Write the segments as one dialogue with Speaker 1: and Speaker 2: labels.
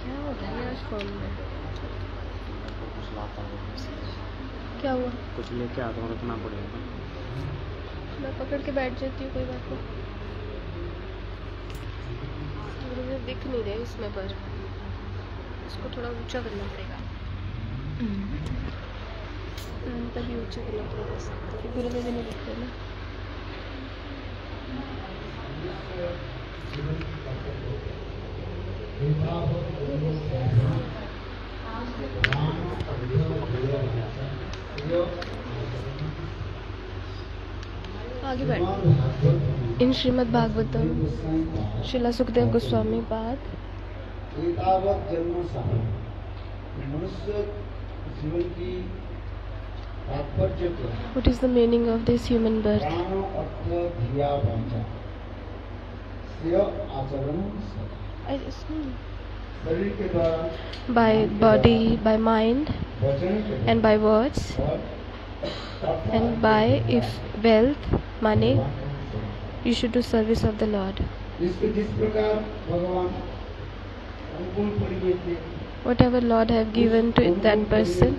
Speaker 1: क्या हो रहा है आज फोन में?
Speaker 2: कुछ लाता हूँ,
Speaker 1: क्या हुआ?
Speaker 2: कुछ लेके आता हूँ, रखना पड़ेगा।
Speaker 1: मैं पकड़ के बैठ जाती हूँ, कोई बात नहीं। मुझे दिख नहीं रहे इसमें, पर इसको थोड़ा ऊंचा करना पड़ेगा। तभी ऊंचा करना पड़ेगा, क्योंकि गुरुदेव नहीं दिख रहे ना। आगे बढ़। इन श्रीमद् भागवतम श्रीला सुखदेव गोस्वामी पाद What is the meaning of this human birth? I just by body, by mind, and by words, and by if wealth, money, you should do service of the Lord. Whatever Lord have given to that person,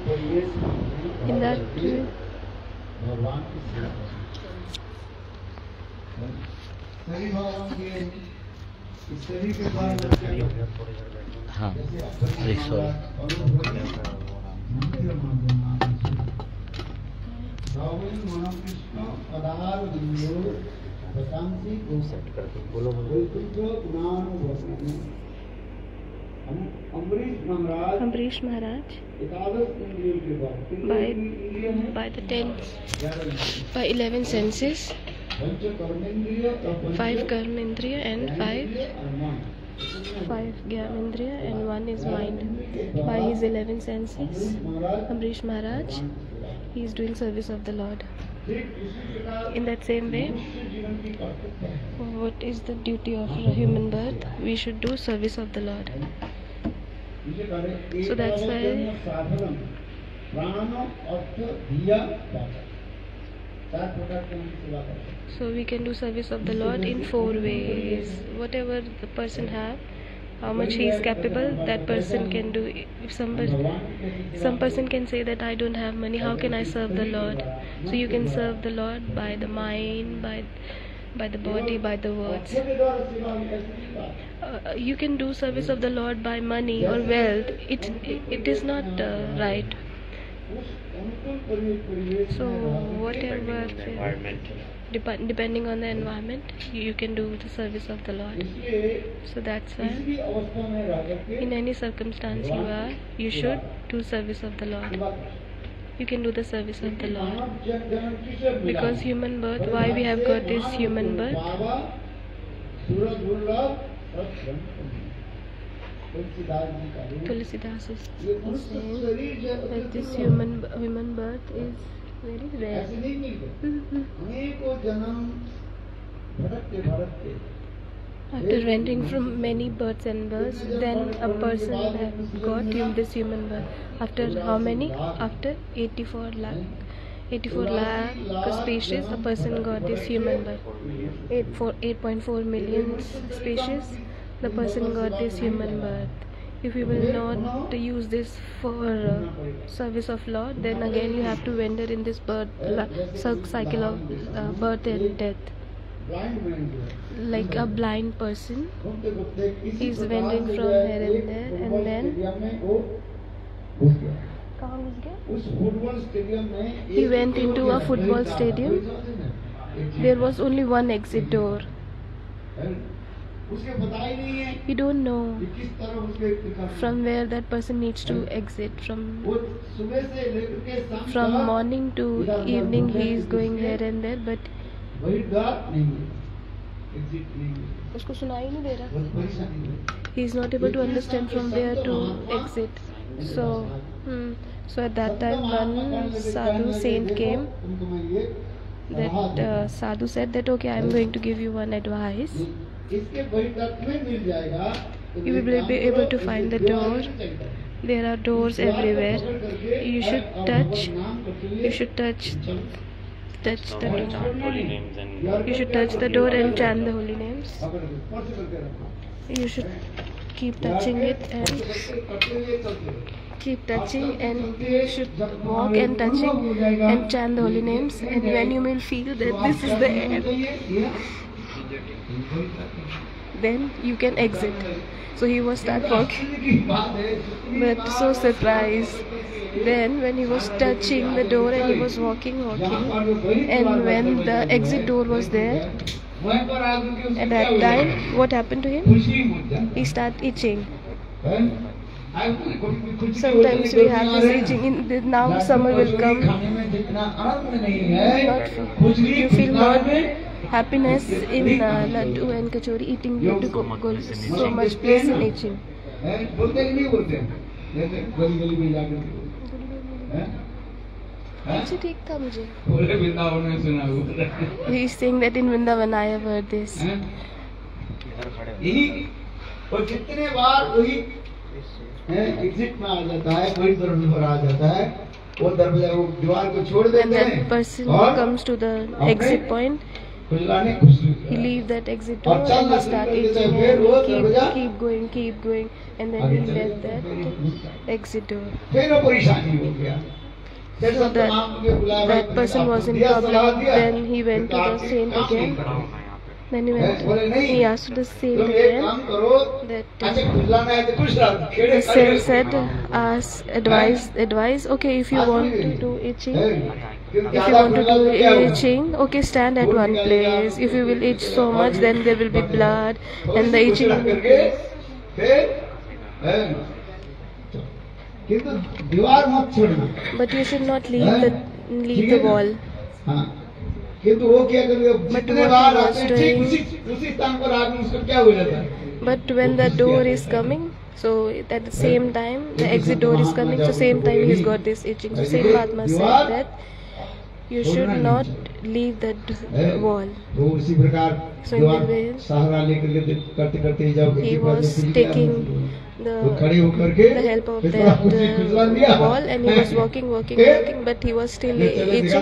Speaker 1: in that
Speaker 2: हाँ,
Speaker 1: Ambrish Maharaj, by the 11 senses, 5 karmendriya and 5 Gyanendriya and 1 is mind. By his 11 senses, Ambrish Maharaj, he is doing service of the Lord. In that same way, what is the duty of a human birth? We should do service of the Lord. So that's why so we can do service of the Lord in 4 ways. Whatever the person have, how much he is capable, that person can do. If some person can say that I don't have money, how can I serve the Lord? So you can serve the Lord by the mind, by the body, by the words. You can do service of the Lord by money or wealth. It is not right. So whatever, depending on the environment, you can do the service of the Lord. So that's why in any circumstance you are, you should do service of the Lord. You can do the service of the Lord. Because human birth, why we have got this human birth? Tulsidas is saying that this human birth is very rare. After wandering from many births and births, then a person have got this human birth. After how many? After 84 lakh species, a person got this human birth. 8.4 million species, the person got this human birth. If you will not use this for service of Lord, then again you have to wander in this cycle of birth and death. Like a blind person is wandering from here and there, and then he went into a football stadium. There was only one exit door. You don't know from where that person needs to exit. From morning to evening he is going here and there, but उसको सुनाई नहीं दे रहा. He is not able to understand from where to exit. So at that time one sadhu saint came. That sadhu said that okay, I am going to give you one advice. You will be able to find the door. There are doors everywhere. You should touch the door. You should touch the door and chant the holy names. You should keep touching it and keep touching, and you should walk and touching and chant the holy names, and when you will feel that this is the end, then you can exit. So he was start walking, but so surprised. Then when he was touching the door and he was walking, and when the exit door was there, at that time, what happened to him? He started itching. Sometimes we have this itching. Now summer will come. You feel more happiness in laddu and kachori eating due to so much place in itching. अच्छा ठीक था मुझे. He is saying that in Vrindavan I have heard this.
Speaker 3: और कितने बार वही exit में आ जाता है, वही दरवाजे पर आ जाता है, वो दरवाजा वो दीवार को छोड़ देते हैं.
Speaker 1: And that person comes to the exit point. He leave that exit door and he start itching and keep going, and then he left that exit door. So that person was in problem. Then he went to the saint again. Then he asked the saint again that the saint said, advise, okay, if you want to do itching, okay, stand at one place. If you will itch so much, then there will be blood and the itching will increase. But you should not leave the wall. But what he was doing, but when the door is coming, so at the same time the exit door is coming, so same time he's got this itching. So Saint Mahatma said that you should not leave that wall. So in the way he was taking the help of that wall, and he was walking, but he was still itching.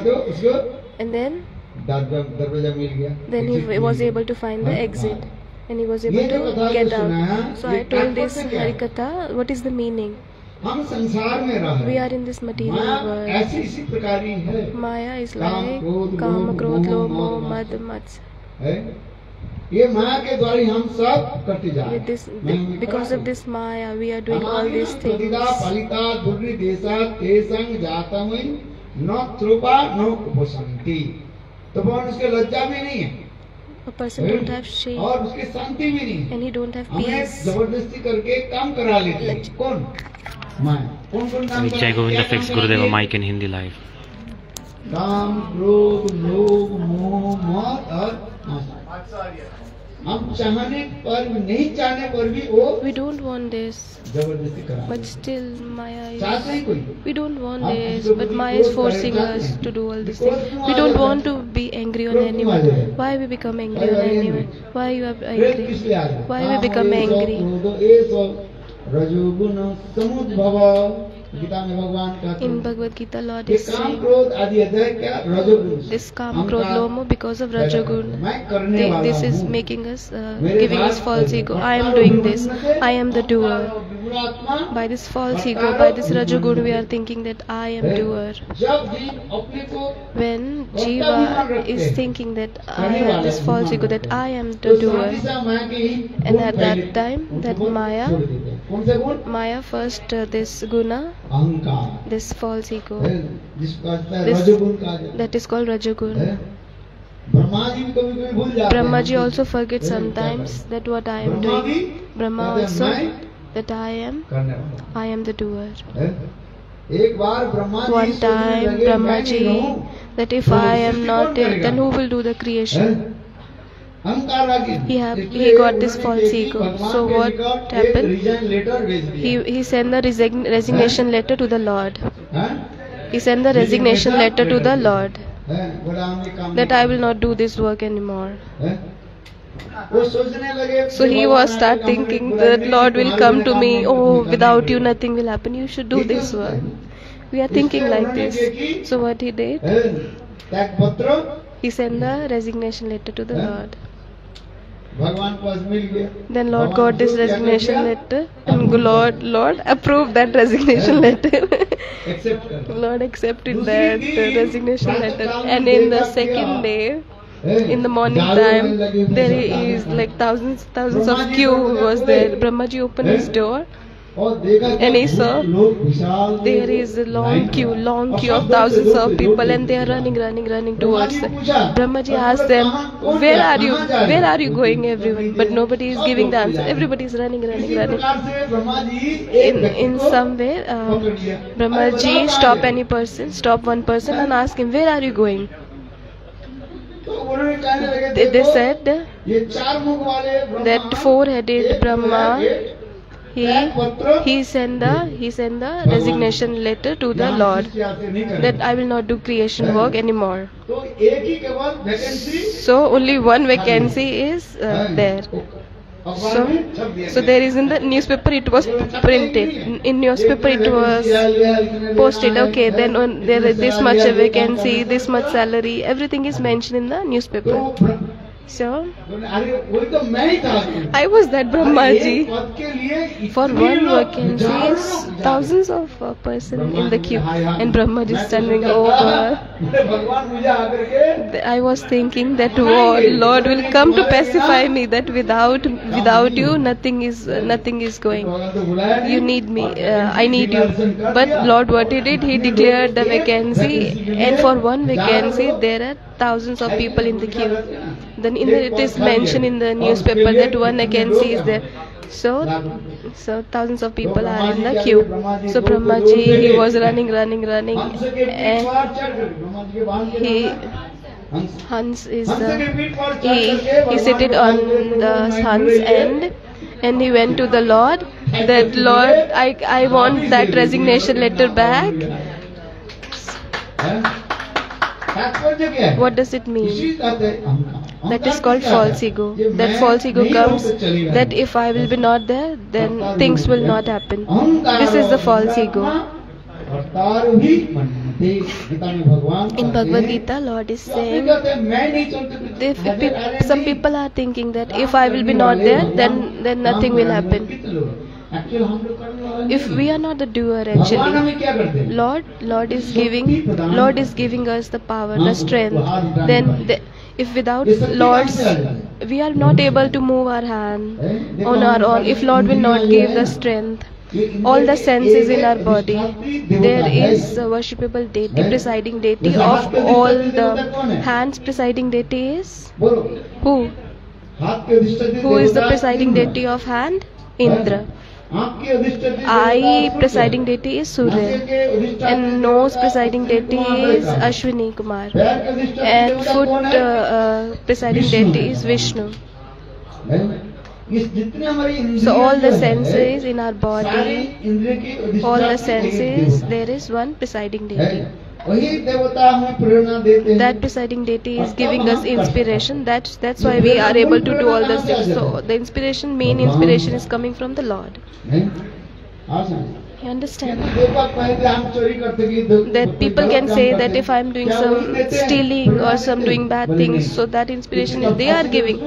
Speaker 1: And then he was able to find the exit, and he was able to get out. So I told this Harikatha, what is the meaning? We are in this material world. Maya is like Kama, Krodh, Lobh, Moh, Mad, Mats. With this, because of this Maya, we are doing all these things.
Speaker 3: तो भगवान उसके लज्जा में नहीं है,
Speaker 1: a person don't have shame,
Speaker 3: और उसके शांति में नहीं है,
Speaker 1: and he don't have
Speaker 3: हमें
Speaker 1: peace.
Speaker 3: जबरदस्ती करके काम करा लेते हैं. कौन? माया. कौन काम
Speaker 2: जय गोविंद फिक्स गुरुदेव माइक इन हिंदी लाइव.
Speaker 3: काम, क्रोध, लोभ, मोह, मद और आशा. हम चाहने पर भी, नहीं चाहने पर भी वो
Speaker 1: We don't want this,
Speaker 3: जबरदस्ती करा.
Speaker 1: but still Maya
Speaker 3: चाहते ही कोई.
Speaker 1: we don't want this, but Maya is forcing us to do all these things. We don't want to be angry on anyone. Why we become angry on anyone? Why you are angry? Why we become angry?
Speaker 3: रजोगुण समुद्भव. गीता में भगवान कहते
Speaker 1: In
Speaker 3: हैं
Speaker 1: Bhagavad Gita, Lord
Speaker 3: कि
Speaker 1: is
Speaker 3: काम,
Speaker 1: saying
Speaker 3: क्रोध आदि अध्याय क्या रजोगुण.
Speaker 1: this Kama, Krodh, Lobh, Moh because of Rajagun.
Speaker 3: मैं करने वाला
Speaker 1: This is
Speaker 3: हूँ.
Speaker 1: making us, giving us false ego. I am doing this. I am the doer.
Speaker 3: विमूढ़ात्मा
Speaker 1: By this false ego, by this Rajagun, we are thinking that I am doer.
Speaker 3: जब भी अपने को
Speaker 1: When Jiva is thinking that I have this false ego, that I am the doer, and at that time, that Maya,
Speaker 3: कौन से गुण?
Speaker 1: Maya first this guna,
Speaker 3: अहंकार,
Speaker 1: this false ego,
Speaker 3: जिसको कहते हैं
Speaker 1: This-
Speaker 3: रजोगुण कहा जाता
Speaker 1: that is called Rajagun.
Speaker 3: है. ब्रह्मा जी भी कभी कभी भूल जाते हैं.
Speaker 1: Brahma ji also forgets sometimes that what I am
Speaker 3: Brahma भी
Speaker 1: doing. Brahma
Speaker 3: कहते हैं,
Speaker 1: also
Speaker 3: मैं
Speaker 1: that I am
Speaker 3: करने वाला हूँ.
Speaker 1: I am the doer.
Speaker 3: है? एक बार ब्रह्मा जी
Speaker 1: One
Speaker 3: सोचने
Speaker 1: time
Speaker 3: लगे,
Speaker 1: Brahma
Speaker 3: मैं नहीं
Speaker 1: ji
Speaker 3: रहूं,
Speaker 1: that if
Speaker 3: तो
Speaker 1: I am
Speaker 3: सृष्टि
Speaker 1: not
Speaker 3: कौन
Speaker 1: it,
Speaker 3: करेगा?
Speaker 1: then who will do the
Speaker 3: है?
Speaker 1: creation?
Speaker 3: अहंकार आ गया.
Speaker 1: He
Speaker 3: इसलिए
Speaker 1: got this
Speaker 3: उन्होंने
Speaker 1: false
Speaker 3: देखी,
Speaker 1: ego.
Speaker 3: भगवान
Speaker 1: So
Speaker 3: के
Speaker 1: what
Speaker 3: निकट
Speaker 1: happened?
Speaker 3: एक resign letter भेज दिया.
Speaker 1: He sent the resignation letter to the Lord.
Speaker 3: हैं?
Speaker 1: He sent the resignation letter to the Lord
Speaker 3: हैं? बोला हम ये काम
Speaker 1: that
Speaker 3: नहीं
Speaker 1: I will not do this work anymore.
Speaker 3: हैं? वो सोचने लगे
Speaker 1: So he
Speaker 3: कि
Speaker 1: was
Speaker 3: भगवान
Speaker 1: start
Speaker 3: आएगा,
Speaker 1: thinking
Speaker 3: हमें
Speaker 1: that
Speaker 3: बुलाएंगे,
Speaker 1: Lord will
Speaker 3: तुम्हारे
Speaker 1: come
Speaker 3: बिना
Speaker 1: to
Speaker 3: काम
Speaker 1: me.
Speaker 3: नहीं
Speaker 1: Oh,
Speaker 3: करना
Speaker 1: without
Speaker 3: है.
Speaker 1: you nothing will happen. You should do
Speaker 3: ये तो
Speaker 1: this work. We are
Speaker 3: इसलिए
Speaker 1: thinking like
Speaker 3: उन्होंने
Speaker 1: this.
Speaker 3: देखी,
Speaker 1: So what he did?
Speaker 3: हैं? त्यागपत्र
Speaker 1: He sent the resignation letter to the
Speaker 3: Huh?
Speaker 1: Lord.
Speaker 3: भगवान को आज मिल गया।
Speaker 1: Then Lord
Speaker 3: भगवान
Speaker 1: got this
Speaker 3: को क्या
Speaker 1: resignation
Speaker 3: किया?
Speaker 1: letter, and Lord approved that resignation letter.
Speaker 3: Accept कर।
Speaker 1: Lord accepted that resignation letter, and in the second day, in the morning time, there is like thousands of queue was there. Brahmaji opened his door,
Speaker 3: और देखा कि
Speaker 1: and he saw
Speaker 3: लोग विशाल
Speaker 1: there is a long queue of thousands of people, and they are running towards them. Brahmaji asked them, where are you going, everyone? But nobody is giving the answer. Everybody is running.
Speaker 3: इसी प्रकार से Brahma ji
Speaker 1: In some way, Brahmaji stop one person and ask him, where are you going?
Speaker 3: तो उन्होंने कहने लगे,
Speaker 1: They
Speaker 3: देखो,
Speaker 1: said
Speaker 3: ये चार मुख वाले ब्रह्मा,
Speaker 1: that four-headed Brahma,
Speaker 3: पत्र
Speaker 1: he sent the resignation letter to the Lord that I will not do creation work anymore.
Speaker 3: तो एक ही के बाद vacancy
Speaker 1: So only one vacancy is there. So there is in the newspaper, it was printed. In newspaper it was posted. Okay, then there is this much a vacancy, this much salary, everything is mentioned in the newspaper. So
Speaker 3: अरे वही तो मैं ही था।
Speaker 1: I was that Brahmaji.
Speaker 3: एक पद के लिए
Speaker 1: For
Speaker 3: इतने
Speaker 1: one
Speaker 3: लोग,
Speaker 1: vacancy
Speaker 3: हजारों
Speaker 1: is
Speaker 3: लोग जा
Speaker 1: thousands of person in the queue, and Brahmaji
Speaker 3: मैं
Speaker 1: is standing
Speaker 3: तो
Speaker 1: over.
Speaker 3: सोचा, भगवान मुझे आकर के
Speaker 1: I was thinking that Lord will come to pacify me, that without you nothing is going.
Speaker 3: भगवान तो बुलाया नहीं।
Speaker 1: You need me, I need you. But Lord, what he did, he declared the vacancy, and for one vacancy there are thousands of people in the queue. Then it is mentioned in the newspaper that one vacancy is there. So thousands of people are in the queue. So Brahmaji, he was running,
Speaker 3: हंस के पीठ
Speaker 1: and
Speaker 3: पर चढ़ कर ब्रह्मा जी के बांध के
Speaker 1: he Hans is
Speaker 3: हंस के पीठ पर चढ़ करके
Speaker 1: he seated on the Hans end, and he went to the Lord that Lord, I want that resignation letter back.
Speaker 3: तात्पर्य क्या है?
Speaker 1: What does it mean?
Speaker 3: इसी कहते हैं,
Speaker 1: That is called false ego. That false ego comes that if I will be not there, then things will not happen. This is the false ego. In Bhagavad Gita, Lord is saying, some people are thinking that if I will be not there, then nothing will happen. If we are not the doer, actually, Lord is giving us the power, the strength. Then if without Lord's, we are not able to move our hand on our own. If Lord will not give the strength, all the senses in our body, there is a worshipable deity, presiding deity of all the hands. Presiding deity is who? Who is the presiding deity of hand? Indra. Eye presiding deity is Surya, and nose presiding deity is Ashwini Kumar, and foot presiding deity is Vishnu. So all the senses in our body, all the senses, there is one presiding deity. That presiding deity is giving us inspiration. That's why we are able to do all these things. So the main inspiration is coming from the Lord. You understand? That people can say that if I am doing some stealing or some doing bad things, so that inspiration is they are giving.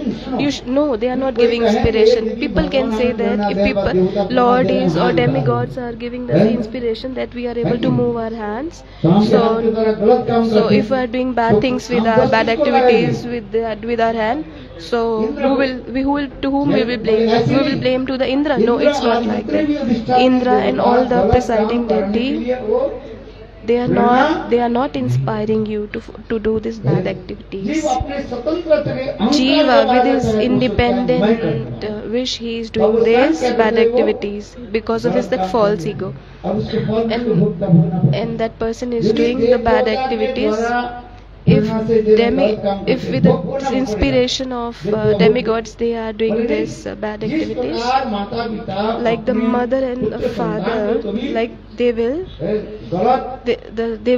Speaker 1: No, they are not giving inspiration. People can say that if Lord is or demigods are giving us inspiration that we are able to move our hands. So if we are doing bad things with our bad activities with our hand, so to whom we will blame? We will blame to the Indra? No, it's not like that. Indra and all the presiding deity, they are not inspiring you to do these bad activities. Jiva, with his independent wish, he is doing these bad activities because of his that false ego, and that person is doing the bad activities. If with the inspiration of demigods they are doing this bad activities, like the mother and the father, like they will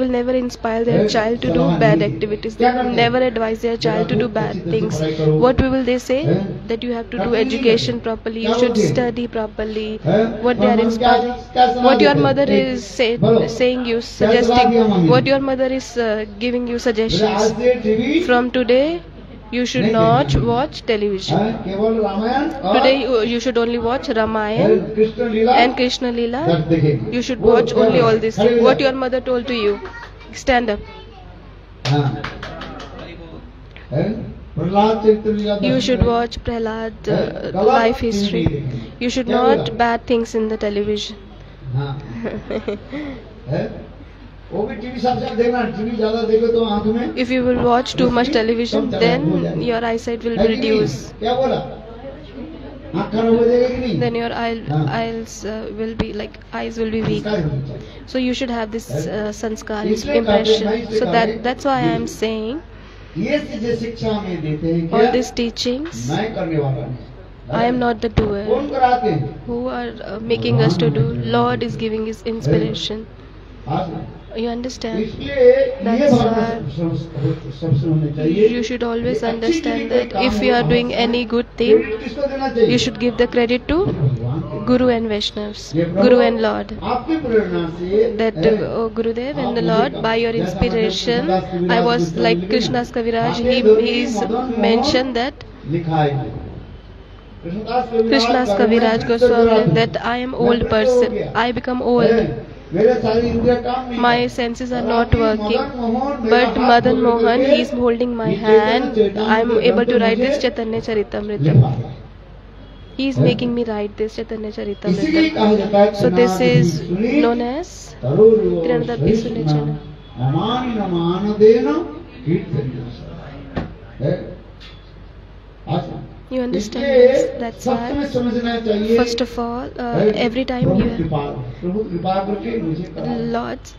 Speaker 1: never inspire their child to do bad activities. They will never advise their child to do bad things. What will they say? That you have to do education properly, you should study properly. What they are inspiring, what your mother is saying you, suggesting, what your mother is giving you suggestions. From today You should
Speaker 3: नहीं
Speaker 1: not
Speaker 3: देखना।
Speaker 1: watch television.
Speaker 3: केवल रामायण और
Speaker 1: Today you should only watch Ramayana
Speaker 3: Krishna Leela
Speaker 1: and Krishna Leela.
Speaker 3: दर्द देखेंगे।
Speaker 1: You should
Speaker 3: वो
Speaker 1: watch only all this.
Speaker 3: खड़े हो
Speaker 1: What
Speaker 3: जाओ।
Speaker 1: your mother told to you. Stand up.
Speaker 3: हाँ। प्रहलाद चरित्र लीला
Speaker 1: You
Speaker 3: दर्शन
Speaker 1: should
Speaker 3: करें।
Speaker 1: watch Prahlad
Speaker 3: गलत
Speaker 1: life
Speaker 3: चीज़
Speaker 1: history.
Speaker 3: नहीं देखेंगे।
Speaker 1: You should
Speaker 3: क्या
Speaker 1: not
Speaker 3: बोला?
Speaker 1: bad things in the television.
Speaker 3: हाँ। है? वो भी टीवी सबसे देखना, टीवी ज्यादा देखो तो आंख में
Speaker 1: If you will watch too much television, then your eyesight will
Speaker 3: है कि नहीं?
Speaker 1: reduce.
Speaker 3: क्या बोला? आंख खराब हो जाएगा कि नहीं?
Speaker 1: Then your
Speaker 3: हाँ।
Speaker 1: eyes will be like eyes will be weak.
Speaker 3: संस्कार होने चाहिए।
Speaker 1: So you should have this sanskar, this
Speaker 3: इसलिए कहते हैं,
Speaker 1: impression.
Speaker 3: इसलिए
Speaker 1: So
Speaker 3: कहते
Speaker 1: that's why I am saying
Speaker 3: ये जो शिक्षा में देते हैं
Speaker 1: all
Speaker 3: क्या?
Speaker 1: these teachings.
Speaker 3: मैं करने वाला नहीं।
Speaker 1: I am not the doer.
Speaker 3: कौन कराते हैं?
Speaker 1: Who are making us to do? Lord is giving his inspiration.
Speaker 3: आप
Speaker 1: You understand?
Speaker 3: इसलिए ये
Speaker 1: That's
Speaker 3: भावना
Speaker 1: why
Speaker 3: सबसे होनी चाहिए।
Speaker 1: you should always
Speaker 3: ये अच्छी चीज़
Speaker 1: understand
Speaker 3: कोई
Speaker 1: that
Speaker 3: काम
Speaker 1: if
Speaker 3: हो,
Speaker 1: you are
Speaker 3: हम
Speaker 1: doing any good thing,
Speaker 3: credit किसको देना चाहिए?
Speaker 1: you should give the credit to
Speaker 3: भगवान को।
Speaker 1: Guru and Vaishnavas,
Speaker 3: ये प्रभु,
Speaker 1: Guru and Lord.
Speaker 3: आपकी प्रेरणा से
Speaker 1: That oh, Gurudev and the Lord, by your inspiration, I was like Krishna's Kaviraj. He's mentioned that
Speaker 3: लिखा है
Speaker 1: Krishna's Kaviraj Goswami that I am old person. I become old.
Speaker 3: मेरे सारी इंद्रियां काम नहीं
Speaker 1: My senses are not working. But Madan Mohan, he is holding my hand. I am able to write this Chaitanya Charitamrita. He is making me write this Chaitanya
Speaker 3: इसीलिए कहा
Speaker 1: Charitamrita.
Speaker 3: जाता है
Speaker 1: So this is known as Tirandappi Sunachana.
Speaker 3: Aman नमान then कीर्तन
Speaker 1: You understand this? That's
Speaker 3: सबसे में
Speaker 1: why,
Speaker 3: समझना चाहिए
Speaker 1: first of all, every time you
Speaker 3: प्रभु कृपा करके मुझे करा।
Speaker 1: Lord's,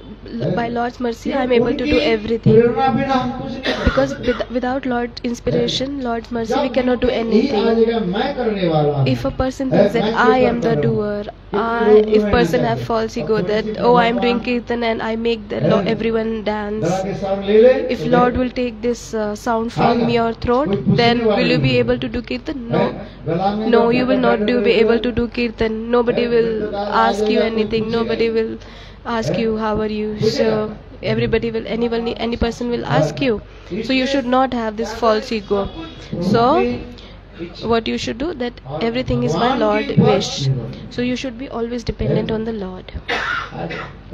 Speaker 1: by Lord's mercy, I am able to do everything.
Speaker 3: प्रेरणा बिना हम कुछ नहीं कर
Speaker 1: Because without Lord's inspiration, Lord's mercy, we
Speaker 3: जब
Speaker 1: cannot do
Speaker 3: यही
Speaker 1: anything.
Speaker 3: आ जाएगा, मैं करने वाला हूँ।
Speaker 1: If a person thinks that I am the doer, if person have false ego that oh I am doing kirtan and I make the everyone dance.
Speaker 3: गला के साथ ले ले,
Speaker 1: If Lord will take this sound from your throat, then will you be able to do kirtan? No.
Speaker 3: गला में
Speaker 1: No,
Speaker 3: जो
Speaker 1: you will not be able to do kirtan. Nobody will ask you anything. Nobody will ask you how are you. So everybody will, any person will ask you. So you should not have this false ego. So what you should do, that everything is by Lord wish. So you should be always dependent on the Lord.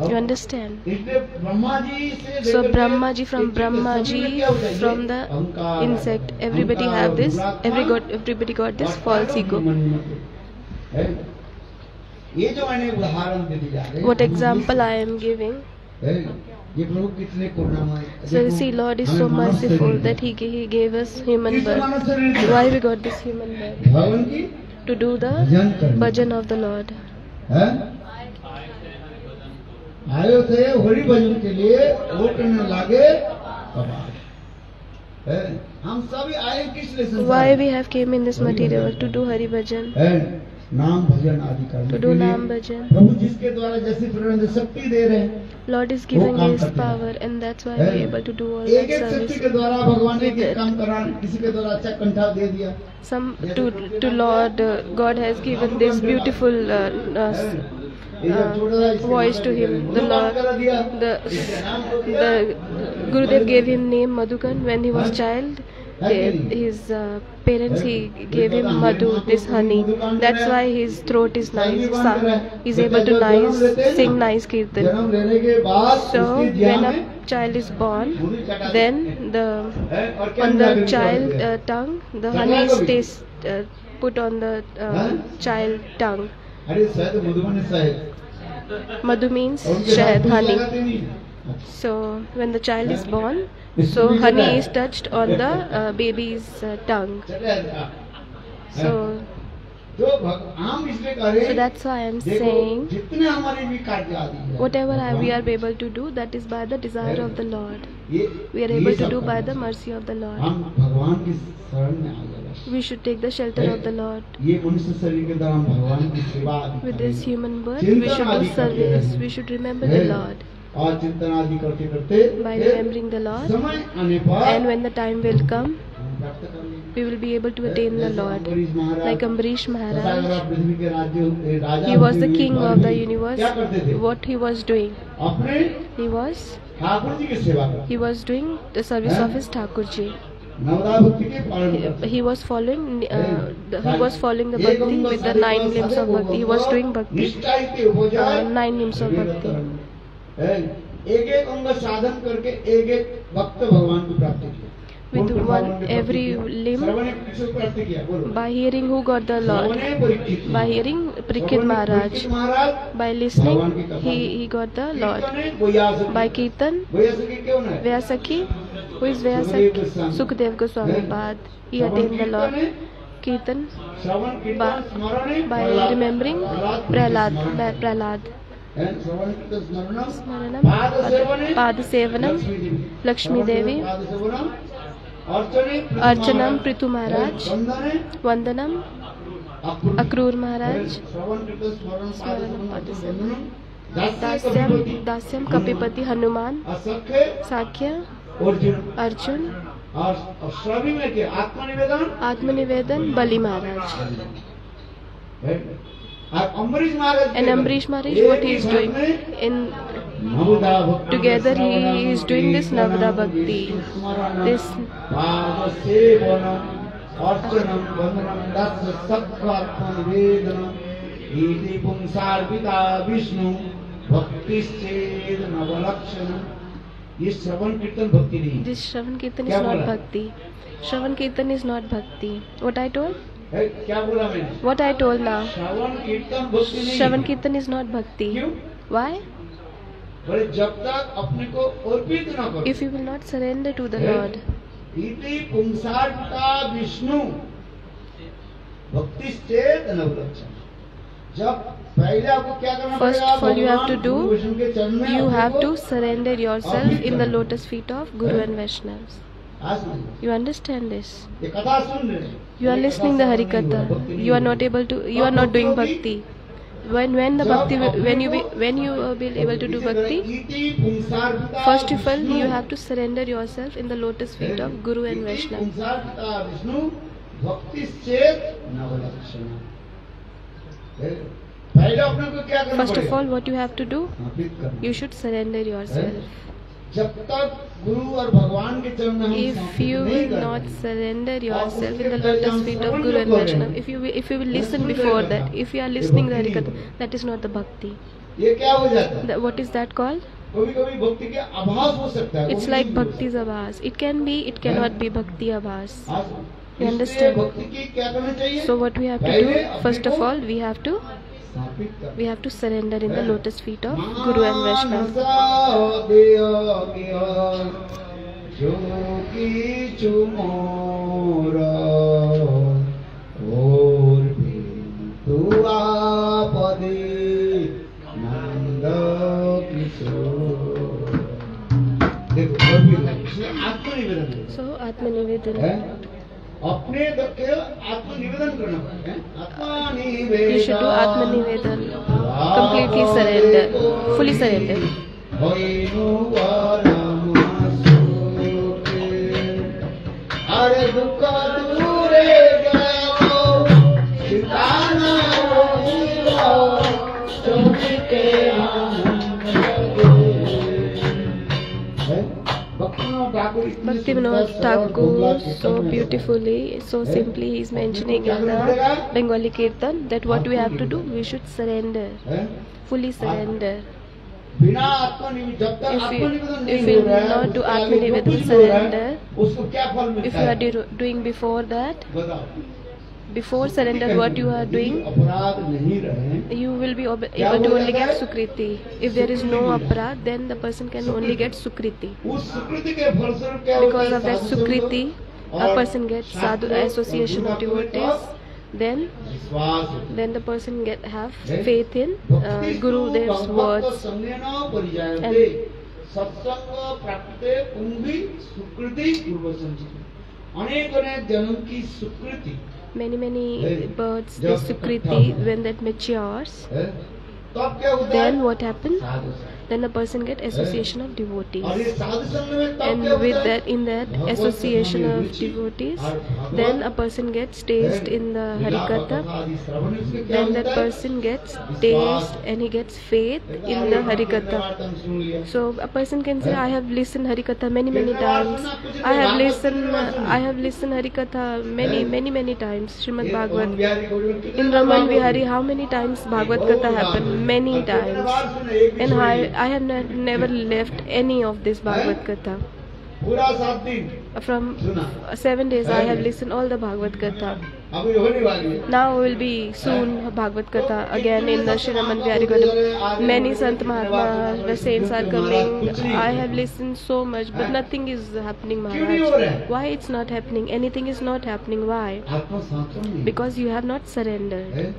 Speaker 1: You understand?
Speaker 3: इसलिए ब्रह्मा जी से
Speaker 1: So
Speaker 3: लेकर
Speaker 1: Brahma ji, from
Speaker 3: के
Speaker 1: Brahma
Speaker 3: सभी
Speaker 1: ji,
Speaker 3: में क्या होता है?
Speaker 1: from the
Speaker 3: अहंकार,
Speaker 1: insect, everybody
Speaker 3: अहंकार,
Speaker 1: have this,
Speaker 3: दुरात्मा,
Speaker 1: everybody got this
Speaker 3: और
Speaker 1: false
Speaker 3: काटो
Speaker 1: ego.
Speaker 3: मन में है। ये जो मैंने उदाहरण देते जा रहे हैं,
Speaker 1: What example I am giving?
Speaker 3: है, ये प्रभु कितने करुणामय।
Speaker 1: So you see, Lord is so merciful that He gave us human
Speaker 3: किस
Speaker 1: birth.
Speaker 3: मानव शरीर दिया?
Speaker 1: Why we got this human birth?
Speaker 3: भगवान की
Speaker 1: To do the
Speaker 3: भजन करने।
Speaker 1: bhajan of the Lord.
Speaker 3: है? आयो थे हरि भजन के लिए, वो करने लागे कबाड़। है? हम सभी आए किस लिए संसार
Speaker 1: Why
Speaker 3: में?
Speaker 1: we have came in this material to do Hari bhajan,
Speaker 3: है, नाम भजन आदि करने
Speaker 1: to
Speaker 3: के
Speaker 1: do
Speaker 3: लिए
Speaker 1: नाम भजन.
Speaker 3: प्रभु जिसके द्वारा जैसी प्रेरणा शक्ति दे रहे हैं,
Speaker 1: Lord is giving
Speaker 3: काम
Speaker 1: His
Speaker 3: करते हैं।
Speaker 1: power, and that's why we are able to do all
Speaker 3: एक
Speaker 1: that
Speaker 3: एक शक्ति
Speaker 1: service.
Speaker 3: के द्वारा भगवान ने
Speaker 1: With
Speaker 3: एक
Speaker 1: it.
Speaker 3: काम करा, किसी के द्वारा अच्छा कंठा दे दिया।
Speaker 1: Some to Lord, God has given this beautiful
Speaker 3: ये जब छोटा था, इसके
Speaker 1: voice to
Speaker 3: नाम
Speaker 1: him. The
Speaker 3: नाम
Speaker 1: Lord,
Speaker 3: करा दिया।
Speaker 1: the
Speaker 3: इसके नाम को दिया।
Speaker 1: Gurudev gave him name Madhukan when he was child. His parents, he gave him Madhu, this honey. That's why his throat is nice. He's able to sing nice kirtan.
Speaker 3: जन्म लेने के बाद
Speaker 1: So
Speaker 3: उसकी जिया
Speaker 1: when a
Speaker 3: में
Speaker 1: child is born,
Speaker 3: मुड़ी चटा
Speaker 1: then the
Speaker 3: है, और क्या
Speaker 1: on
Speaker 3: मिला
Speaker 1: the
Speaker 3: के
Speaker 1: child
Speaker 3: दिया?
Speaker 1: tongue, the honey stays put on the child tongue.
Speaker 3: अरे शायद मधुबन शायद
Speaker 1: Madhu means
Speaker 3: और उनके
Speaker 1: shahad,
Speaker 3: साथ कुछ
Speaker 1: honey.
Speaker 3: लगाते नहीं।
Speaker 1: So when the child is born, so honey is touched on the baby's tongue. So
Speaker 3: हम इसलिए करें,
Speaker 1: so that's why I am
Speaker 3: देखो,
Speaker 1: saying
Speaker 3: जितने हमारे भी कार्य आदि है,
Speaker 1: whatever we are
Speaker 3: भगवान,
Speaker 1: able to do, that is by the desire of the Lord.
Speaker 3: ये
Speaker 1: We are
Speaker 3: ये
Speaker 1: able to
Speaker 3: सब
Speaker 1: do by
Speaker 3: करना
Speaker 1: the
Speaker 3: चाहिए।
Speaker 1: mercy of the Lord.
Speaker 3: हम भगवान की शरण में आ जाए बस।
Speaker 1: We should take the shelter of the Lord.
Speaker 3: ये मनुष्य शरीर के द्वारा हम भगवान की सेवा आदि
Speaker 1: With this
Speaker 3: करेंगे।
Speaker 1: human birth, we should do service. We should remember the Lord.
Speaker 3: और चिंतन आदि करते करते
Speaker 1: By
Speaker 3: फिर
Speaker 1: remembering the Lord,
Speaker 3: समय आने पर
Speaker 1: and when the time will come,
Speaker 3: हम प्राप्त कर लेंगे।
Speaker 1: we will be able to attain the Lord.
Speaker 3: Ambarish Maharaj,
Speaker 1: Like Ambarish Maharaj,
Speaker 3: Dashavatar पृथ्वी के राजा
Speaker 1: he was the
Speaker 3: हुए
Speaker 1: king
Speaker 3: बाद
Speaker 1: of the
Speaker 3: भी
Speaker 1: universe.
Speaker 3: क्या करते थे?
Speaker 1: What he was doing?
Speaker 3: अपने
Speaker 1: He was
Speaker 3: ठाकुर जी की सेवा करते
Speaker 1: doing the service of his Thakur ji.
Speaker 3: नवदा भक्ति के पालन करते
Speaker 1: he was following the bhakti with the 9 limbs of bhakti. He was doing bhakti,
Speaker 3: निष्ठा के उपजाय
Speaker 1: 9 limbs of bhakti.
Speaker 3: एक एक अंग साधन करके एक एक भक्त भगवान को प्राप्त किया
Speaker 1: With every limb,
Speaker 3: श्रवण ने किसको प्राप्त किया बोलो
Speaker 1: by hearing who got the Lord,
Speaker 3: श्रवण ने Parikshit
Speaker 1: by hearing Parikshit Maharaj,
Speaker 3: Maharaj
Speaker 1: by listening he got the Lord, by Kirtan
Speaker 3: वैसे क्यों ना
Speaker 1: Vyasakhi, who is Vyasakhi, Sukadev Goswami Pad, he attained the Lord. Kirtan
Speaker 3: श्रवण कीर्तन स्मरण
Speaker 1: by remembering Prahlad,
Speaker 3: श्रवण कीर्तन स्मरण
Speaker 1: Smaranam, Pad Sevanam, Lakshmi Devi, Archanam Prithu Maharaj, Vandanam Akrur Maharaj, Smaranam Pad Sevanam, Dasyam Kapipati Hanuman, Sakya Arjun,
Speaker 3: और श्रवण में क्या आत्मनिवेदन
Speaker 1: Atmanivedan Bali Maharaj. And Ambarish Maharaj, what he is doing in together, he is doing this Navada Bhakti, this
Speaker 3: Vishnu भक्ति ये श्रवण कीर्तन भक्ति नहीं
Speaker 1: this Shravan Kirtan is not bhakti. Shravan Kirtan is not bhakti. What I told?
Speaker 3: है क्या बोला मैंने
Speaker 1: What I told now?
Speaker 3: श्रवण कीर्तन भक्ति नहीं
Speaker 1: Shravan Kirtan is not bhakti.
Speaker 3: क्यों
Speaker 1: Why?
Speaker 3: बोले जब तक अपने को अर्पित न करो
Speaker 1: If you will not surrender to the Lord,
Speaker 3: इति पुंसार्पिता विष्णु भक्ति चेत नवलक्षण जब पहले आपको क्या करना
Speaker 1: first
Speaker 3: पड़ेगा
Speaker 1: of all you have to do,
Speaker 3: गुरु वैष्णव के चरण में
Speaker 1: you
Speaker 3: अपने
Speaker 1: have
Speaker 3: को
Speaker 1: to surrender yourself in the lotus feet of Guru and Vaishnavas.
Speaker 3: आज समझ
Speaker 1: You understand this?
Speaker 3: ये कथा सुन रहे हैं
Speaker 1: You are listening the Harikatha. You are not able to. You are not doing bhakti. When the bhakti when you will be able to do bhakti,
Speaker 3: इति पुंसार्पिता
Speaker 1: first of all you have to surrender yourself in the lotus feet of Guru and Vaishnava.
Speaker 3: पुंसार्पिता Vishnu भक्ति चेत नवलक्षण पहले अपने को क्या करना
Speaker 1: First of
Speaker 3: पड़ेगा
Speaker 1: all, what you have to do,
Speaker 3: अर्पित करना
Speaker 1: you should surrender yourself.
Speaker 3: जब तक गुरु और भगवान के चरण में हम
Speaker 1: If
Speaker 3: समर्पित
Speaker 1: you
Speaker 3: नहीं
Speaker 1: will not
Speaker 3: करते,
Speaker 1: surrender yourself in the lotus feet of Guru and Vaishnava, if you will listen before that, if you are listening the Harikatha, that is not the bhakti.
Speaker 3: ये क्या हो जाता है
Speaker 1: What is that called?
Speaker 3: कभी कभी भक्ति के आभास हो सकता है
Speaker 1: It's like bhakti's abhas. It can be, it cannot be bhakti abhas. You
Speaker 3: इसलिए
Speaker 1: understand?
Speaker 3: भक्ति की क्या करना चाहिए
Speaker 1: So what we have to do, first of all, we have to
Speaker 3: समर्पित करना
Speaker 1: surrender in the lotus feet of Guru and Vaishnava.
Speaker 3: जो की चुमोरा और भी तू आपदे नंद किशोर देखो और भी आत्मनिवेदन
Speaker 1: So Atmanivedan.
Speaker 3: है अपने के आत्मनिवेदन करना पड़ता है आत्मनिवेदन
Speaker 1: You should do Atmanivedan. Completely surrender. Fully surrender.
Speaker 3: अरे दुख दूरे गयो सिताना
Speaker 1: Bhakti Vinod Thakur so beautifully, so simply he is mentioning in the Bengali Kirtan that what we have to do, we should surrender, fully surrender.
Speaker 3: बिना आत्मनिवेदन जब तक आत्मनिवेदन
Speaker 1: If
Speaker 3: नहीं
Speaker 1: you
Speaker 3: हो रहा
Speaker 1: will
Speaker 3: है
Speaker 1: not do
Speaker 3: उसके आगे जो
Speaker 1: Atmanivedan
Speaker 3: कुछ हो रहा है,
Speaker 1: surrender,
Speaker 3: उसको क्या फल
Speaker 1: if
Speaker 3: मिलता
Speaker 1: you are
Speaker 3: है
Speaker 1: doing before that,
Speaker 3: बताओ
Speaker 1: before surrender what you are doing,
Speaker 3: अपराध नहीं रहे
Speaker 1: you will be able to only get Sukriti. If there is no aparad, then the person can only get Sukriti.
Speaker 3: उस सुकृति के फलस्वरूप क्या होता
Speaker 1: Because
Speaker 3: है
Speaker 1: of that
Speaker 3: साधु
Speaker 1: Sukriti,
Speaker 3: संतों
Speaker 1: a person gets sadhu association of devotees. Then
Speaker 3: विश्वास होता है।
Speaker 1: the person have faith in
Speaker 3: भक्ति
Speaker 1: Gurudev's
Speaker 3: तो
Speaker 1: words.
Speaker 3: भगवत संज्ञान परिजायते सत्संग प्राप्ते पुंभी सुकृति पूर्व संचित अनेक अनेक जन्म की सुकृति
Speaker 1: Many birds, the Sukriti, when that matures,
Speaker 3: है तब क्या होता है
Speaker 1: then what happens?
Speaker 3: साधु संग
Speaker 1: then a person get association of
Speaker 3: और
Speaker 1: devotees.
Speaker 3: ये साधु संग में तब
Speaker 1: And
Speaker 3: क्या
Speaker 1: with
Speaker 3: होता है?
Speaker 1: that, in that
Speaker 3: Bhagavad
Speaker 1: association
Speaker 3: नाम में
Speaker 1: of
Speaker 3: रुचि
Speaker 1: devotees,
Speaker 3: और भगवत
Speaker 1: then a person gets taste in the
Speaker 3: Leela
Speaker 1: Harikatha.
Speaker 3: कथा आदि श्रवण उसमें क्या
Speaker 1: Then that
Speaker 3: होता है?
Speaker 1: person gets taste and he gets faith in the Harikatha.
Speaker 3: वार्तन सुन लिया।
Speaker 1: So a person can say, I have listened Harikatha many times. I have listened Harikatha many times. Srimad
Speaker 3: ये
Speaker 1: Bhagavad.
Speaker 3: ओम बिहारी गौरी कितने
Speaker 1: In
Speaker 3: bar
Speaker 1: Raman
Speaker 3: बोले?
Speaker 1: Vihari, how many times Bhagavad Katha happened? Many
Speaker 3: और कितने
Speaker 1: times.
Speaker 3: बार सुने? एक भी
Speaker 1: And
Speaker 3: सुने?
Speaker 1: I have never left any of this Bhagavad Katha.
Speaker 3: पूरा 7 दिन
Speaker 1: From 7 days, I have listened all the Bhagavad Katha.
Speaker 3: अभी होने वाली है।
Speaker 1: Now will be soon Bhagavad Katha again in the Sri Raman Vihari Gaura. Many Sant Mahatma, the saints are coming. I have listened so much, but nothing is happening, Maharaj. Why it's not happening? Anything is not happening. Why?
Speaker 3: आत्मसमर्पण नहीं।
Speaker 1: Because you have not surrendered.
Speaker 3: है?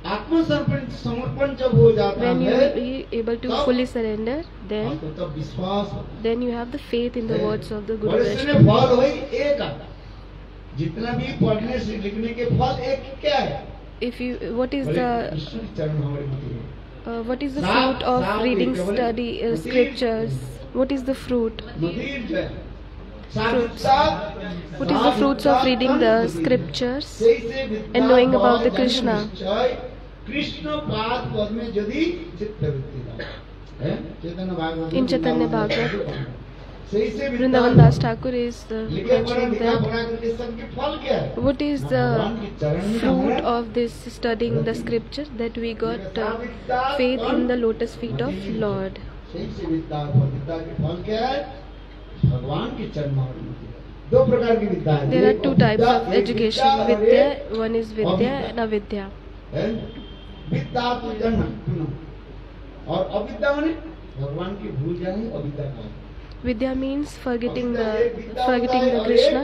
Speaker 3: आत्मसमर्पण समर्पण जब हो जाता
Speaker 1: When you
Speaker 3: है
Speaker 1: will be able to fully surrender, then
Speaker 3: आपको तब विश्वास होता है।
Speaker 1: then you have the faith in the words of the Guru
Speaker 3: और इसमें
Speaker 1: Vaishnava.
Speaker 3: फल वही एक आता। जितना भी पढ़ने से लिखने के फल एक क्या है?
Speaker 1: If you, what is
Speaker 3: बोले,
Speaker 1: the
Speaker 3: ईश्वर के चरण हमारे मत लो।
Speaker 1: what is the fruit of reading study scriptures? What is the fruit?
Speaker 3: मदीर जो है,
Speaker 1: Fruits.
Speaker 3: साक्षात
Speaker 1: What is the fruits of reading the scriptures and knowing about the Krishna?
Speaker 3: Krishna पाद पद में यदि चित्तवृत्ति है चैतन्य भागवत
Speaker 1: In Chaitanya Bhagavad,
Speaker 3: सही से
Speaker 1: Vrindavan Das Thakur is
Speaker 3: लिखे पढ़ा
Speaker 1: mentioning
Speaker 3: लिखा
Speaker 1: that
Speaker 3: पढ़ा करके सबके फल क्या है?
Speaker 1: what is
Speaker 3: भगवान
Speaker 1: the
Speaker 3: के चरण में
Speaker 1: fruit
Speaker 3: हमारा
Speaker 1: of this studying the scripture, that we got faith in the lotus feet of Lord.
Speaker 3: सही से विद्या और विद्या के फल क्या है? भगवान के चरण में हमारी मति है। दो प्रकार की विद्या है।
Speaker 1: There are
Speaker 3: एक
Speaker 1: two types
Speaker 3: विद्या,
Speaker 1: of
Speaker 3: एक
Speaker 1: education,
Speaker 3: विद्या और
Speaker 1: Vidya,
Speaker 3: एक
Speaker 1: one is Vidya and Avidya.
Speaker 3: है। विद्या तो जन्म सुनो और अविद्या माने भगवान की भूल जाने अविद्या का
Speaker 1: Vidya means forgetting the Krishna,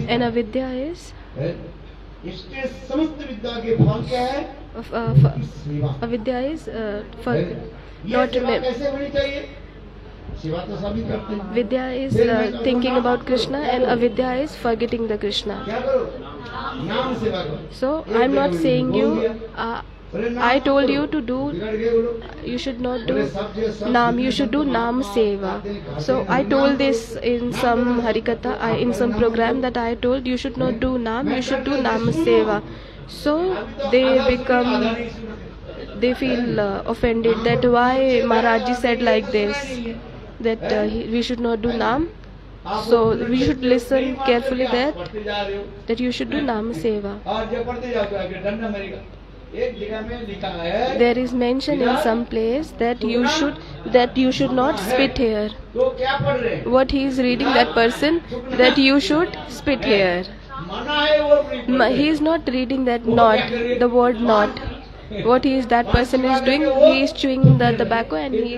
Speaker 1: and Avidya is
Speaker 3: है। इसके समस्त विद्या के फल क्या है? सेवा।
Speaker 1: Avidya is for
Speaker 3: ये
Speaker 1: not
Speaker 3: सेवा कैसे होनी चाहिए? सेवा तो सभी करते हैं।
Speaker 1: Vidya is thinking about Krishna, and Avidya is forgetting the Krishna.
Speaker 3: क्या करो? नाम सेवा करो।
Speaker 1: So I'm not saying you. I told you to do.
Speaker 3: बिगड़ गए बोलो।
Speaker 1: You should not
Speaker 3: बोले
Speaker 1: do
Speaker 3: सब जो सब
Speaker 1: Naam. You should do Naam Seva. So I told this in some Harikatha, in some program, that I told you should not do Naam. You should do Naam Seva. So they feel offended that why Maharaj ji said like this, that we should not do Naam. So we should listen carefully that you should do Naam Seva.
Speaker 3: और जब पढ़ते जाओ तो आगे डंडा मरेगा। एक जगह में लिखा है
Speaker 1: There is mention in some place that you should not spit here.
Speaker 3: तो क्या पढ़ रहे हैं?
Speaker 1: What he is reading, that person, that you should spit here.
Speaker 3: मना है वो नहीं।
Speaker 1: He is not reading that not, the word not. What that person is doing, he is chewing the tobacco and he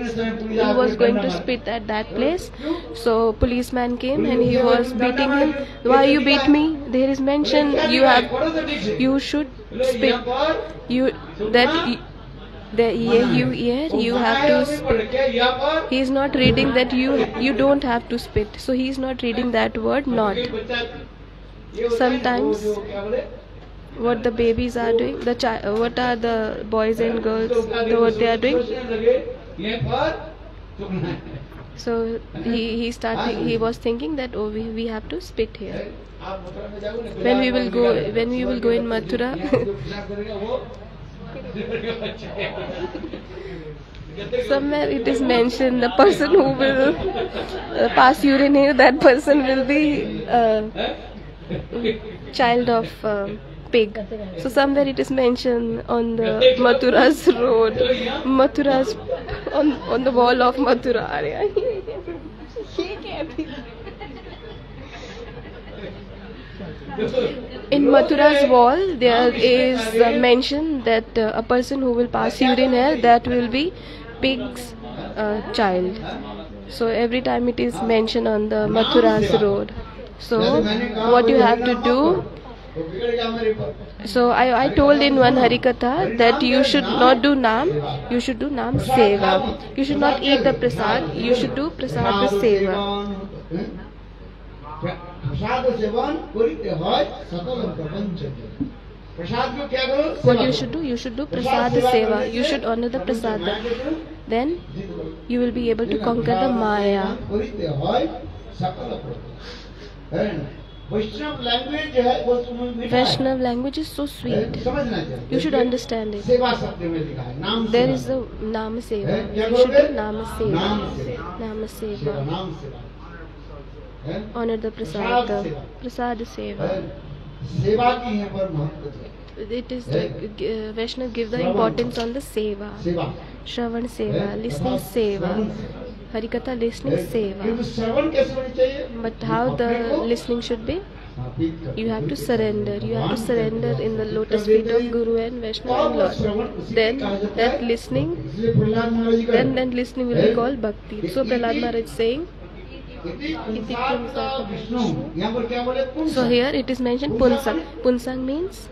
Speaker 1: was going to spit at that place. So policeman came and he was beating him. Why you beat me? There is mention you should spit. You have to spit. He is not reading that you don't have to spit. So he is not reading that word not. Sometimes what the babies are doing, what are the boys and girls, what they are doing. So he was thinking that we have to spit here. When we will go in Mathura, somewhere it is mentioned the person who will pass urine here, that person will be child of pig. So somewhere it is mentioned on the Mathura's road, Mathura's on the wall of Mathura. In Mathura's wall, there is mention that a person who will pass urine here, that will be pig's child. So every time it is mentioned on the Mathura's road. So what you have to do? So I told in one Harikatha that you should not do Naam, you should do Naam Seva. You should not eat the prasad, you should do prasad Seva. What you should do? You should do prasad Seva. You should honor the prasad. then you will be able to conquer the Maya.
Speaker 3: Vaishnav language जो है वो तुम्हें मीठा है।
Speaker 1: Vaishnav language is so sweet.
Speaker 3: समझना चाहिए।
Speaker 1: You should understand it.
Speaker 3: सेवा शब्द में लिखा है, नाम
Speaker 1: There
Speaker 3: सेवा।
Speaker 1: is a Nama Seva.
Speaker 3: क्या
Speaker 1: You should
Speaker 3: बोलोगे?
Speaker 1: do Nama Seva.
Speaker 3: नाम सेवा।
Speaker 1: Nama
Speaker 3: सेवा,
Speaker 1: Seva.
Speaker 3: नाम सेवा। हैं?
Speaker 1: Honor the
Speaker 3: Prasad
Speaker 1: Prasad.
Speaker 3: सेवा।
Speaker 1: Prasad Seva.
Speaker 3: सेवा की यहाँ पर महत्व है।
Speaker 1: It is like Vaishnav give the importance on the Seva.
Speaker 3: सेवा।
Speaker 1: Shravan Seva, listening Seva. Harikatha listening Seva.
Speaker 3: किंतु श्रवण कैसे होनी चाहिए?
Speaker 1: But how the listening should be? You have to surrender. You have to surrender in the lotus feet of Guru and Vaishnava and Lord. Then that listening,
Speaker 3: इसलिए प्रहलाद महाराज जी का
Speaker 1: then listening will be called bhakti. So Prahlad Maharaj is saying.
Speaker 3: इति पुंसाक विष्णु। यहाँ पर क्या बोले? पुंसाक।
Speaker 1: So here it is mentioned Punsang. Punsang means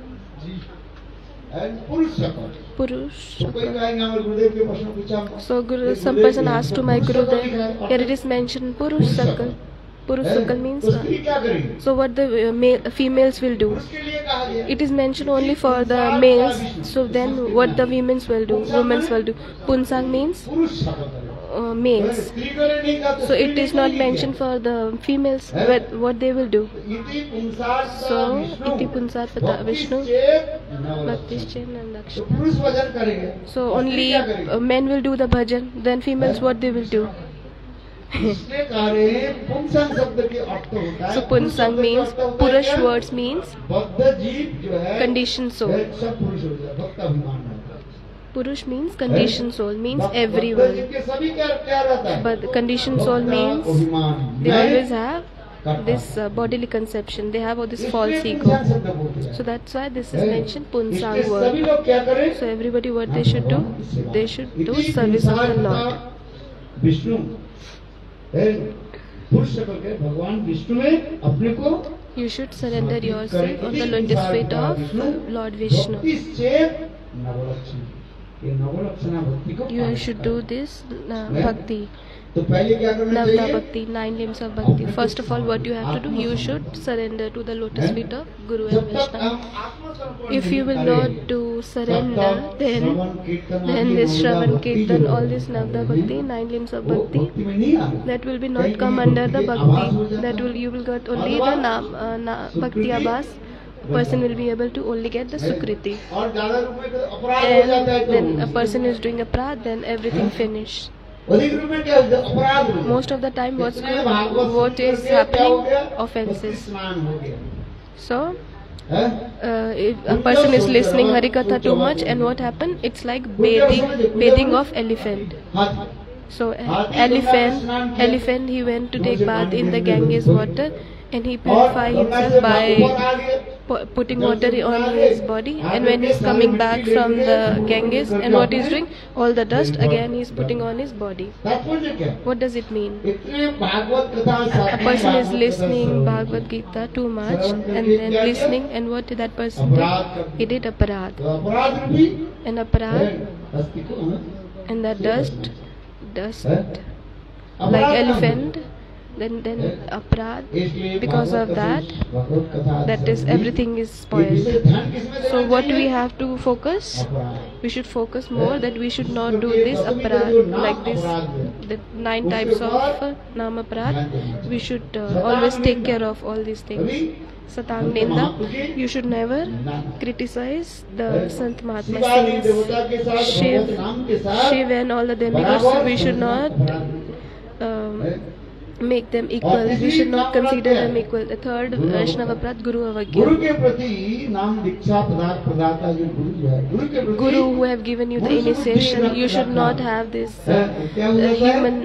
Speaker 3: पुरुष सकल।
Speaker 1: Purush.
Speaker 3: तो कोई कहेगा हमारे गुरुदेव के प्रश्न पूछा।
Speaker 1: So Guru, some person asked to my Gurudev, here it is mentioned Purush Sakal. Purush Sakal means
Speaker 3: तो उसके लिए क्या करेंगे?
Speaker 1: so what the females will do.
Speaker 3: उसके लिए कहा गया।
Speaker 1: It is mentioned only for the males. So then what the women's will do, women's will do. Punsang means
Speaker 3: पुरुष सकल करें।
Speaker 1: males.
Speaker 3: स्त्री करे नहीं का तो
Speaker 1: So it is not mentioned for the females what they will do.
Speaker 3: इति पुंसाक
Speaker 1: So
Speaker 3: Vishnu.
Speaker 1: iti punsar pata Vishnu bhaktischin and
Speaker 3: तो
Speaker 1: Lakshmi.
Speaker 3: पुरुष भजन करेंगे।
Speaker 1: So
Speaker 3: और स्त्री
Speaker 1: only
Speaker 3: क्या करेंगे?
Speaker 1: men will do the bhajan, then females what they will do.
Speaker 3: इसलिए कह रहे हैं पुंसंग शब्द के अर्थ होता है।
Speaker 1: So punsang means Purush words means
Speaker 3: बद्ध जीव जो है
Speaker 1: conditioned soul.
Speaker 3: सब पुरुष हो जाए, भक्त अभिमान रहता है।
Speaker 1: Purush means conditioned soul, means
Speaker 3: बद्ध
Speaker 1: everyone.
Speaker 3: जीव के सभी क्या रहता है?
Speaker 1: But conditioned soul
Speaker 3: भक्त
Speaker 1: means
Speaker 3: अभिमान।
Speaker 1: they
Speaker 3: मैं
Speaker 1: always have
Speaker 3: करता
Speaker 1: this bodily conception. They have all this false
Speaker 3: इसलिए
Speaker 1: ego.
Speaker 3: पुंसंग शब्द बोलते हैं।
Speaker 1: So that's why this is mentioned Punsang
Speaker 3: इसलिए सभी
Speaker 1: word.
Speaker 3: लोग क्या करें?
Speaker 1: So everybody what they should do? They should do
Speaker 3: इति
Speaker 1: service of the
Speaker 3: पुंसाक
Speaker 1: Lord.
Speaker 3: Vishnu पुरुष सकल के भगवान विष्णु में अपने को
Speaker 1: You should surrender yourself on the lotus feet of Lord Vishnu.
Speaker 3: भक्ति चेत नवलक्षण। ये नवलक्षणा भक्ति को
Speaker 1: You should do this bhakti.
Speaker 3: तो पहले क्या करना
Speaker 1: Navda
Speaker 3: चाहिए?
Speaker 1: Bhakti, 9 limbs of Bhakti. First of all, what you have to do, you should surrender to the lotus feet of Guru and
Speaker 3: जब तक
Speaker 1: Vaishnava.
Speaker 3: हम आत्मसमर्पण
Speaker 1: If you will
Speaker 3: नहीं
Speaker 1: not
Speaker 3: करें,
Speaker 1: do surrender,
Speaker 3: तब तक श्रवण कीर्तन
Speaker 1: then
Speaker 3: आदि
Speaker 1: this
Speaker 3: नवदा
Speaker 1: Shravan
Speaker 3: भक्ति
Speaker 1: Kirtan,
Speaker 3: जो
Speaker 1: all
Speaker 3: है,
Speaker 1: this Navda Bhakti, 9 limbs of
Speaker 3: वो
Speaker 1: Bhakti,
Speaker 3: भक्ति में नहीं आएगा।
Speaker 1: that will be
Speaker 3: कहीं
Speaker 1: not come
Speaker 3: कहीं
Speaker 1: under the
Speaker 3: भक्ति के आभास हो
Speaker 1: Bhakti.
Speaker 3: जाता
Speaker 1: That will
Speaker 3: है।
Speaker 1: you will get only the Bhakti Abhas. Person will be able to only get the Sukriti.
Speaker 3: और ज्यादा रूप में अपराध हो जाता है
Speaker 1: And
Speaker 3: तो
Speaker 1: then a person is doing aparadh, then everything finished.
Speaker 3: अधिक रूप में क्या होता है? अपराध हो जाता है।
Speaker 1: Most of the time what
Speaker 3: इतने भागवत
Speaker 1: is
Speaker 3: सुन करके
Speaker 1: happening?
Speaker 3: क्या हो गया?
Speaker 1: Offenses.
Speaker 3: भक्ति स्नान हो गया।
Speaker 1: So
Speaker 3: हैं?
Speaker 1: if a person is listening Harikatha too much, and what happened? It's like bathing of elephant.
Speaker 3: हाथ
Speaker 1: So elephant he went to take bath in the Ganges water, and he purified himself by putting water on his body, and when he's coming back from the Ganges, and what he's doing, all the dust again he's putting on his body.
Speaker 3: तात्पर्य क्या?
Speaker 1: What does it mean?
Speaker 3: इतने भागवत कथा
Speaker 1: A person is listening Bhagavad Gita too much, and then listening, and what did that person do? He did aparadh.
Speaker 3: तो अपराध रूपी
Speaker 1: And aparadh,
Speaker 3: अस्थि को
Speaker 1: and that dust
Speaker 3: अपराध
Speaker 1: like elephant, then aparadh,
Speaker 3: इसलिए
Speaker 1: because of that,
Speaker 3: Bhagavat कथा
Speaker 1: that is everything is spoiled.
Speaker 3: ध्यान किसमें देना
Speaker 1: So what
Speaker 3: चाहिए?
Speaker 1: we have to focus?
Speaker 3: अपराध।
Speaker 1: We should focus more that we should not do this aparadh, like this, the 9 types of Nam aparadh. We should always take care of all these things. Satang Ninda, you should never criticize the Sant Mahatma
Speaker 3: Shivaji
Speaker 1: saints.
Speaker 3: देवता के साथ भगवत नाम के साथ
Speaker 1: Shiv and all the demigods, we should not make them equal. We should not consider them equal. The third Vaishnava aparadh, Guru
Speaker 3: Guru
Speaker 1: Avagya.
Speaker 3: के प्रति नाम दीक्षा पदार्थ प्रदाता जो गुरु जो है गुरु के प्रति
Speaker 1: Guru who have given you the initiation, you should not have this
Speaker 3: क्या हो जाता है?
Speaker 1: human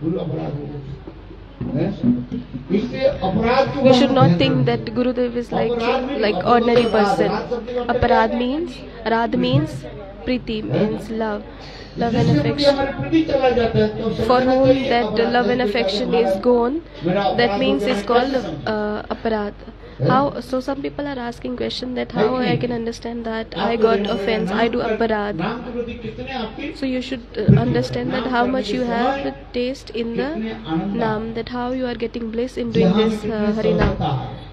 Speaker 3: गुरु अपराध हो जाता है। इसलिए अपराध को
Speaker 1: we should not think that Gurudev is like ordinary person. Aparadh means, Radha means, Priti means love and affection. For whom that love and affection is gone, that means it's called aparadh. How? So some people are asking question that how I can understand that I got offense, I do aparad.
Speaker 3: नाम के प्रति कितने आपकी
Speaker 1: So you should understand that how much you have taste in the Naam, that how you are getting bliss in doing this Harinam.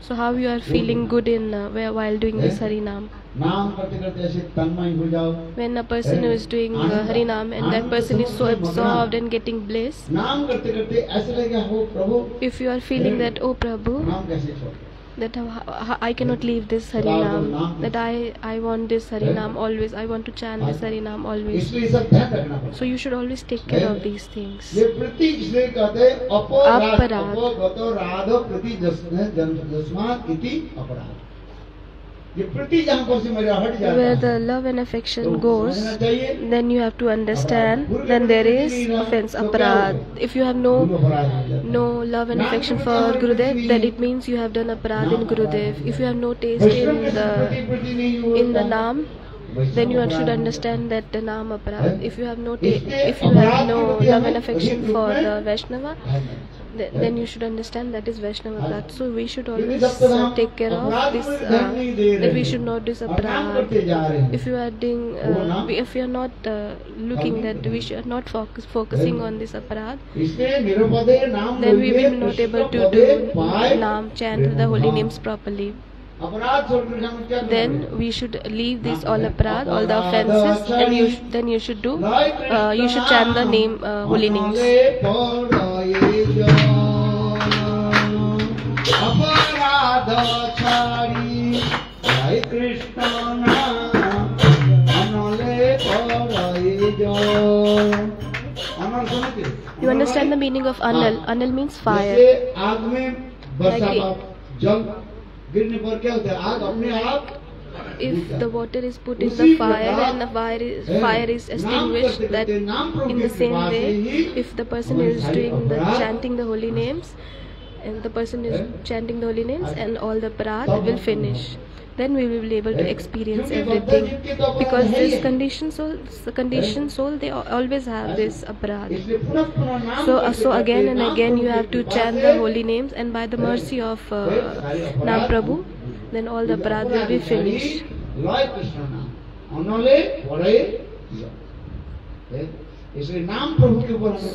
Speaker 1: So how you are feeling good in while doing this Harinam.
Speaker 3: नाम करते करते ऐसे तन्मय हो जाओ.
Speaker 1: When a person is doing Harinam and that person is so absorbed and getting bliss,
Speaker 3: नाम करते करते ऐसे लगेगा हो प्रभु.
Speaker 1: if you are feeling that, oh Prabhu,
Speaker 3: नाम कैसे छोड़.
Speaker 1: that I cannot leave this Harinam, that I want this Harinam always, I want to chant this Harinam always.
Speaker 3: इसलिए सब ध्यान रखना पड़ता.
Speaker 1: So you should always take care of these things.
Speaker 3: ये प्रतीक इसलिए कहते हैं अपराध.
Speaker 1: अपराध.
Speaker 3: अपगतो राधो प्रति जस्मात् इति अपराध. ये प्रतीक जहाँ पर से मेरा हट जाता
Speaker 1: Where
Speaker 3: है.
Speaker 1: the love and affection goes,
Speaker 3: समझना चाहिए.
Speaker 1: then you have to understand, then there is offense, aparad. If you have no love and affection for Gurudev, then it means you have done aparad in Gurudev. If you have no taste in the Naam, then you should understand that the Naam aparad. If you have no love and affection for the Vaishnava, then you should understand that is Vaishnava aparad. So we should always take care of this, that we should not do aparad. If you are doing, if you are not looking that we should not focusing on this aparad, then we will not able to do Naam, chant the holy names properly. Then we should leave this all aparad, all the offenses, and then you should do, you should chant the name, holy names. You understand the meaning of Anal? Anal means fire. If the water is put in the fire and the fire is extinguished, that in the same way, if the person is doing the chanting the holy names, and the person is chanting the holy names, and all the aparad will finish, then we will be able to experience everything. Because this conditioned soul, they always have this aparad. So again and again you have to chant the holy names, and by the mercy of Naam Prabhu, then all the aparad will be finished.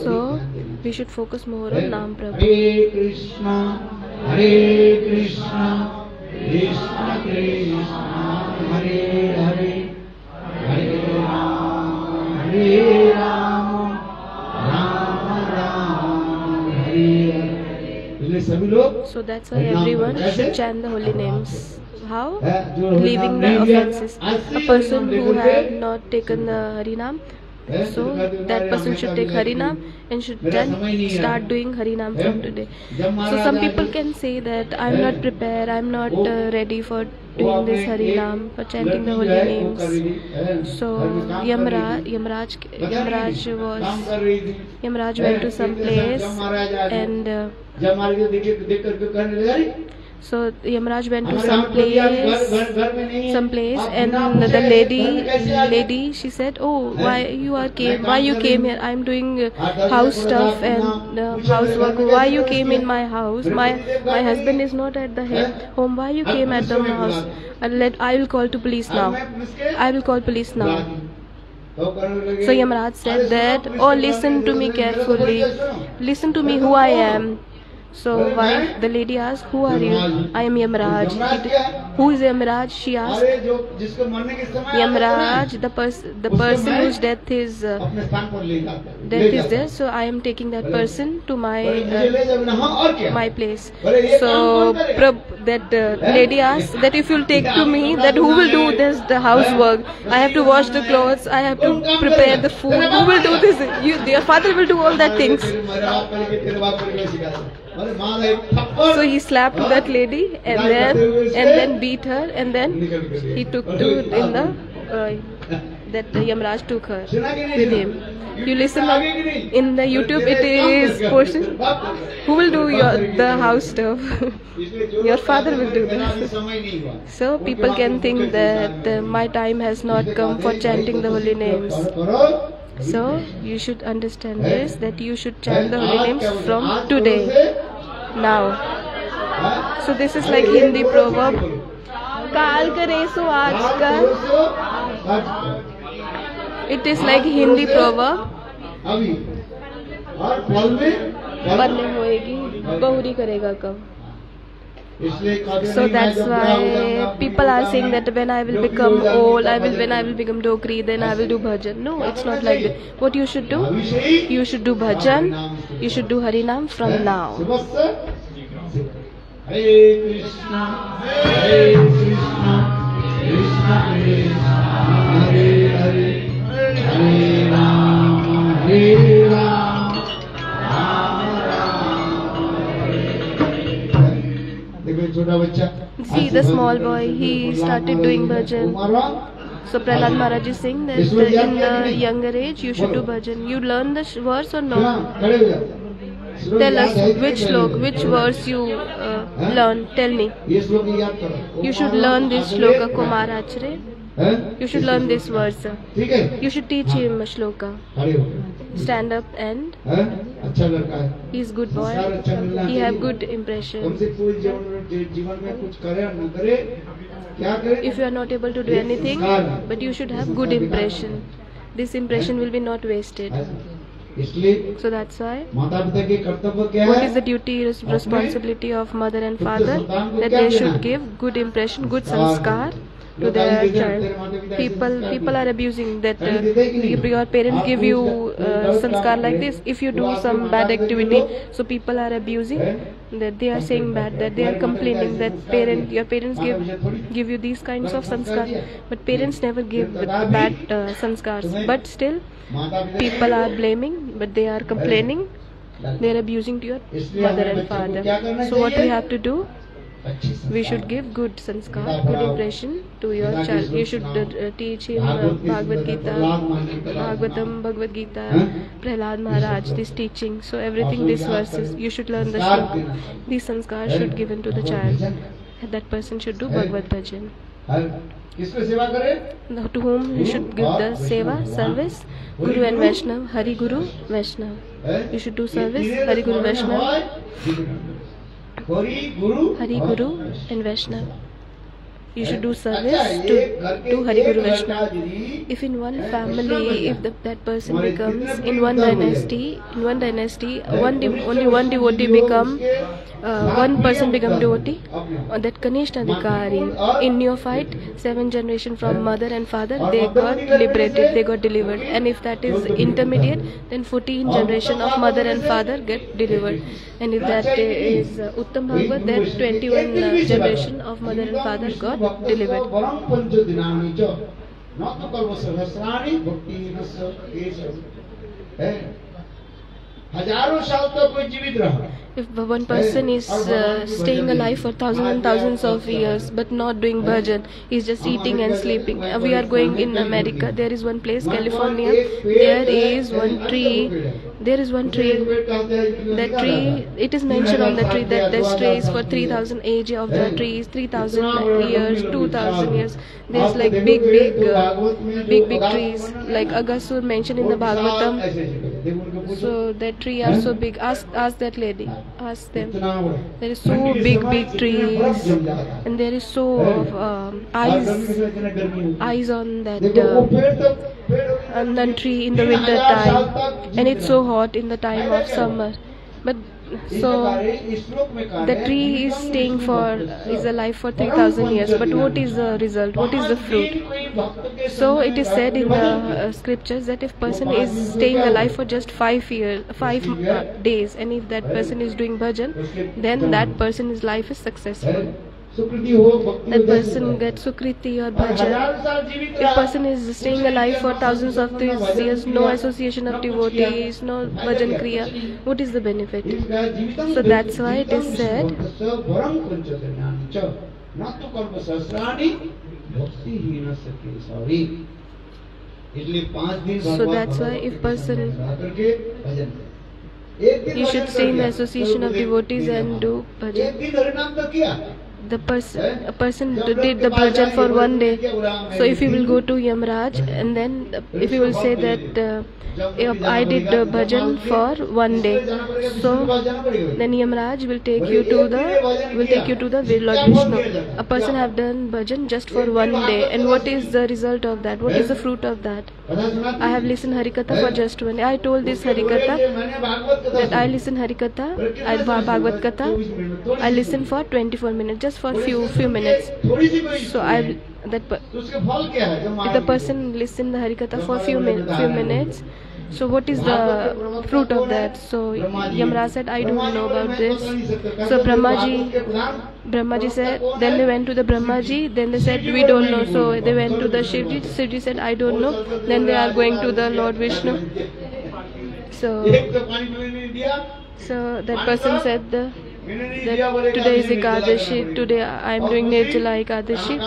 Speaker 1: So we should focus more on Naam Prabhu.
Speaker 3: Hare Krishna, Hare Krishna, Krishna Krishna, Hare Hare, Hare Rama, Hare Rama, Rama Rama, Hare Hare.
Speaker 1: So that's why everyone should chant the holy names. How? Leaving the offenses. A person who had not taken the Harinam, so that person should take Harinam and should then start doing Harinam from today. So some people can say that I'm not prepared, I'm not ready for doing this Harinam, for chanting the holy names. So Yamraj went to some place, and so Yamraj went to some place, and the lady, she said, "Oh, why you came here? I'm doing house stuff and housework. Why you came in my house? My husband is not at the home. Why you came at the house? I will call to police now. I will call police now." So Yamraj said that, "Oh, listen to me carefully. Listen to me who I am." So the lady asked, "Who are you?" "I am Yamraj." "Who is Yamraj?" she asked. "Yamraj, the person whose death is there. So I am taking that person to my place." So that lady asked that if you'll take to me, that who will do the housework? I have to wash the clothes, I have to prepare the food. Who will do this? Your father will do all that things. So he slapped that lady and then beat her, and then he took to in the that Yamraj took her with him. You listen in the YouTube, it is portion. Who will do the house stuff? Your father will do that. So people can think that my time has not come for chanting the holy names. So you should understand this, that you should chant the holy names from today, now. So this is like Hindi proverb. काल करे सो आज का. It is like Hindi proverb.
Speaker 3: अभी और फल
Speaker 1: बनने होएगी बहुरी करेगा कब. So that's why people are saying that when I will become old, when I will become dokri, then I will do bhajan. No, it's not like that. What you should do? You should do bhajan. You should do Harinam from now.
Speaker 3: Hare Krishna, Hare Krishna, Krishna Krishna, Hare Hare, Hare Rama, Hare Rama, Rama Rama, Hare Hare. देखो छोटा बच्चा.
Speaker 1: See the small boy, he started doing bhajan. So Prahlad Maharaj is saying that in the younger age you should do bhajan. You learn the verse or no? Tell us which slok, which verse you learn. Tell me. You should learn this shloka, Kumar Achre. You should learn this verse. You should teach him a shloka. Stand up and he's good boy. He have good impression. If you are not able to do anything, but you should have good impression. This impression will be not wasted. So that's why what is the duty, responsibility of mother and father? That they should give good impression, good sanskar to their child. People are abusing that if your parents give you sanskar like this, if you do some bad activity, so people are abusing that. They are saying bad, that they are complaining that your parents give you these kinds of sanskar, but parents never give bad sanskars. But still people are blaming, but they are complaining, they are abusing to your mother and father. So what we have to do? We should give good sanskar, good impression to your child. You should teach him Bhagavad Gita, Bhagavatam, Bhagavad Gita, Prahlad Maharaj, this teaching. So everything, these verses, you should learn the shloka. These sanskar should given to the child. That person should do Bhagavad Bhajan. To whom you should give the seva, service, Guru and Vaishnav, Hari Guru, Vaishnav. You should do service, Hari Guru, Vaishnav. Hari Guru and Vaishnav. You should do service to Hari Guru Vaishnav. If in one family, if that person becomes in one dynasty, only one devotee become, one person become devotee, that Kanishta Adhikari, in neophyte, 7 generations from mother and father, they got liberated, they got delivered. And if that is intermediate, then 14 generations of mother and father get delivered. And if that is Uttam Bhagavad, then 21 generation of mother and father got delivered. If one person is staying alive for thousands and thousands of years but not doing bhajan, he is just eating and sleeping. We are going in America. There is one place, California. There is one tree. That tree, it is mentioned on the tree that this tree is for 3,000 age of the tree is 3,000 years, 2,000 years. There's like big trees, like Agasur mentioned in the Bhagavatam. So that tree are so big. Ask that lady. Ask them. There is so big trees, and there is so eyes on that tree in the winter time, and it's so hot in the time of summer. But so the tree is alive for 3,000 years. But what is the result? What is the fruit? So it is said in the scriptures that if person is staying alive for just 5 days, and if that person is doing bhajan, then that person's life is successful. That person gets sukriti or bhajan. If person is staying alive for thousands of years, no association of devotees, no bhajan kriya, what is the benefit? So that's why it is said, so that's why if person, you should stay in the association of devotees and do bhajan. a person did the bhajan for one day. So if you will go to Yamraj, and then if you will say that if I did the bhajan for one day, so then Yamraj will take you to the Lord Vishnu. A person have done bhajan just for one day, and what is the result of that? What is the fruit of that? I have listened Harikatha for just one day. I told this Harikatha that I listen Harikatha, Bhagavad Katha. I listen for 24 minutes, just for few minutes. So if the person listen the Harikatha for few minutes, so what is the fruit of that? So Yamraj said, I don't know about this. So Brahmaji said, then they went to the Brahmaji, then they said, we don't know. So they went to the Shivji. Shivji said, I don't know. Then they are going to the Lord Vishnu. So that person said that today is Ekadashi, today I am doing Nirjala Ekadashi.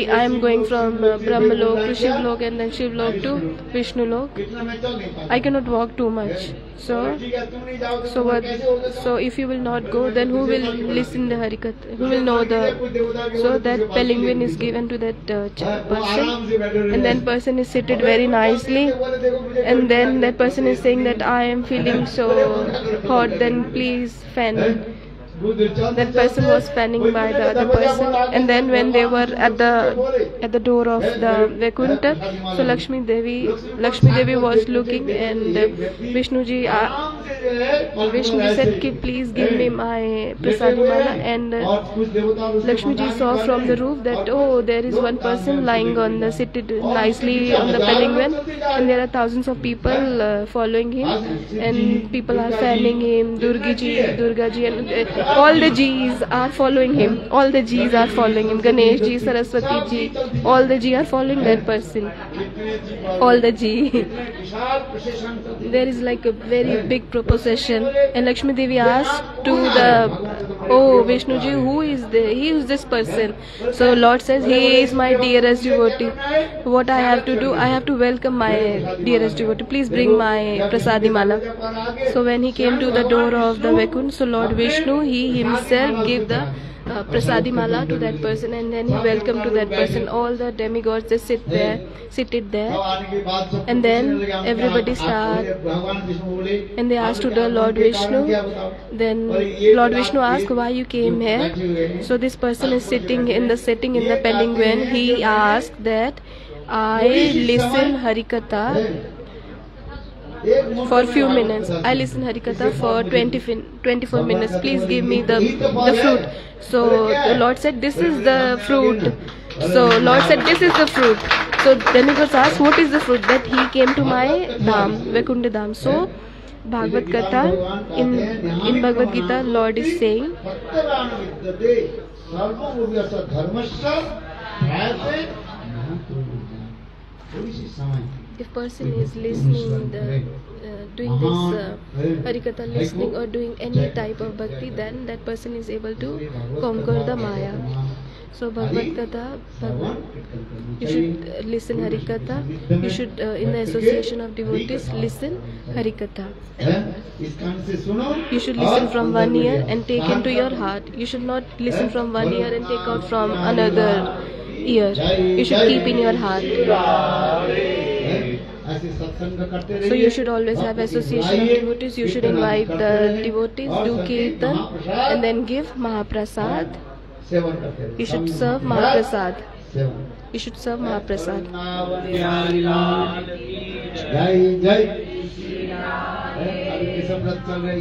Speaker 1: I am going from Brahmalok to Shivlok, and then Shivlok to Vishnulok. I cannot walk too much. So if you will not go, then who will listen the Harikatha? Who will know so that penguin is given to that person, and then person is seated very nicely, and then that person is saying that I am feeling so hot, then please fan. That person was fanning by the other person, and then when they were at the door of the Vaikuntha, so Lakshmi Devi was looking, and Vishnuji said, please give me my prasadi mala, and Lakshmiji saw from the roof that there is one person lying seated nicely on the penguin, and there are thousands of people following him, and people are fanning him, Durgaji, and all the G's are following him. Ganesh Ji, Saraswati Ji, all the G are following that person. All the G. There is like a very big procession, and Lakshmi Devi asked to Vishnu Ji, who is there? He is this person. So Lord says, he is my dearest devotee. What I have to do? I have to welcome my dearest devotee. Please bring my prasadi mala. So when he came to the door of the Vaikuntha, so Lord Vishnu, he himself gave the prasadi mala to that person, and then he welcomed to that person. All the demigods, they seated there, and then everybody started, and they asked to the Lord Vishnu. Then Lord Vishnu asked, why you came here? So this person is sitting in the penguin. He asked that I listen Harikatha for few minutes. I listen Harikatha for 24 minutes. Please give me the fruit. So the Lord said, this is the fruit. So Lord said, this is the fruit. So then he was asked, what is the fruit? That he came to my dham, Vaikuntha dham. So Bhagavad Katha, in Bhagavad Gita, Lord is saying, if person is listening, doing this Harikatha listening, or doing any type of bhakti, then that person is able to conquer the Maya. So Bhagavad Katha, you should listen Harikatha. You should, in the association of devotees, listen Harikatha. You should listen from one ear and take into your heart. You should not listen from one ear and take out from another ear. You should keep in your heart. So you should always have association of devotees. You should invite the devotees, do kirtan, and then give Mahaprasad. You should serve Mahaprasad. You should serve Mahaprasad.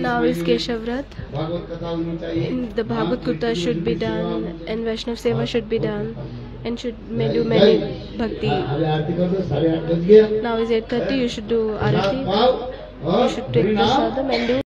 Speaker 1: Now is Keshavrat. The Bhagavad Gita should be done, and Vaishnav Seva should be done, and should do many bhakti. Now is 8:30. You should do Arati. You should take prasadam and do